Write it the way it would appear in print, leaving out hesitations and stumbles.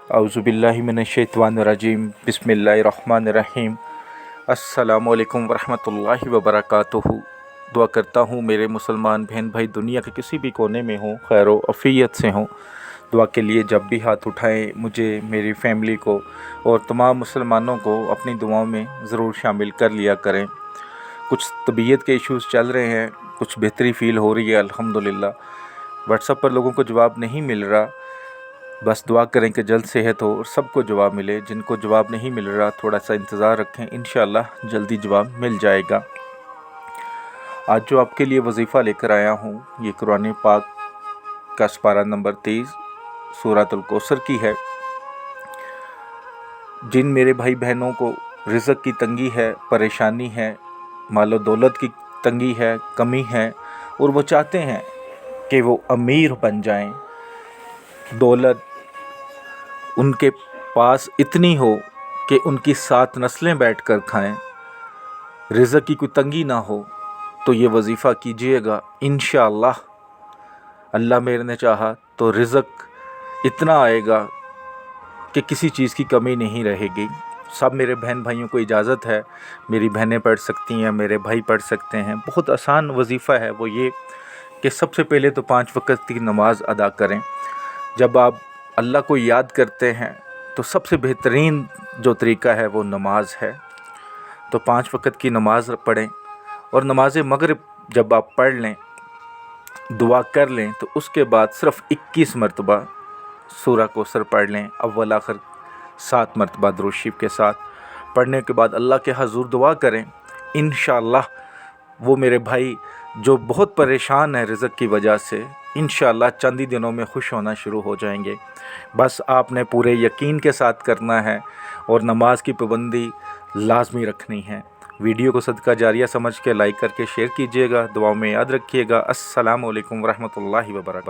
औज़ुबिल्लाहि मिनश्शैतानिर्रजीम बिस्मिल्लाहिर्रहमानिर्रहीम। अस्सलामु अलैकुम वरहमतुल्लाहि वबरकातुहू। दुआ करता हूँ मेरे मुसलमान बहन भाई दुनिया के किसी भी कोने में हों, खैर व अफ़ियत से हों। दुआ के लिए जब भी हाथ उठाएं, मुझे, मेरी फ़ैमिली को और तमाम मुसलमानों को अपनी दुआओं में ज़रूर शामिल कर लिया करें। कुछ तबीयत के इश्यूज़ चल रहे हैं, कुछ बेहतरी फ़ील हो रही है अल्हम्दुलिल्लाह। व्हाट्सएप पर लोगों को जवाब नहीं मिल रहा, बस दुआ करें कि जल्द सेहत हो और सबको जवाब मिले। जिनको जवाब नहीं मिल रहा थोड़ा सा इंतज़ार रखें, इंशाअल्लाह जल्दी जवाब मिल जाएगा। आज जो आपके लिए वजीफ़ा लेकर आया हूँ ये कुरान पाक का पारा नंबर 23 सूरतुल कौसर की है। जिन मेरे भाई बहनों को रिज़्क़ की तंगी है, परेशानी है, मालो दौलत की तंगी है, कमी है और वो चाहते हैं कि वो अमीर बन जाएं, दौलत उनके पास इतनी हो कि उनकी 7 नस्लें बैठकर खाएं, रिज़्क़ की कोई तंगी ना हो, तो ये वजीफ़ा कीजिएगा। इंशाअल्लाह अल्लाह मेरे ने चाहा तो रिज़्क़ इतना आएगा कि किसी चीज़ की कमी नहीं रहेगी। सब मेरे बहन भाइयों को इजाज़त है, मेरी बहनें पढ़ सकती हैं, मेरे भाई पढ़ सकते हैं। बहुत आसान वजीफ़ा है वो ये कि सबसे पहले तो 5 वक़्त की नमाज़ अदा करें। जब आप अल्लाह को याद करते हैं तो सबसे बेहतरीन जो तरीका है वो नमाज है। तो 5 वक़्त की नमाज़ पढ़ें और नमाज मगरिब जब आप पढ़ लें, दुआ कर लें, तो उसके बाद सिर्फ़ 21 मरतबा सूरह कौसर पढ़ लें, अव्वल आखिर 7 मरतबा दुरूद शरीफ के साथ। पढ़ने के बाद अल्लाह के हज़ूर दुआ करें। इंशाअल्लाह वो मेरे भाई जो बहुत परेशान है रिज़्क़ की वजह से, इंशाअल्लाह चंद ही दिनों में खुश होना शुरू हो जाएंगे। बस आपने पूरे यकीन के साथ करना है और नमाज की पाबंदी लाजमी रखनी है। वीडियो को सदका जारिया समझ के लाइक करके शेयर कीजिएगा। दुआओं में याद रखिएगा। अस्सलामु अलैकुम वरहमतुल्लाहि वबरकातुहू।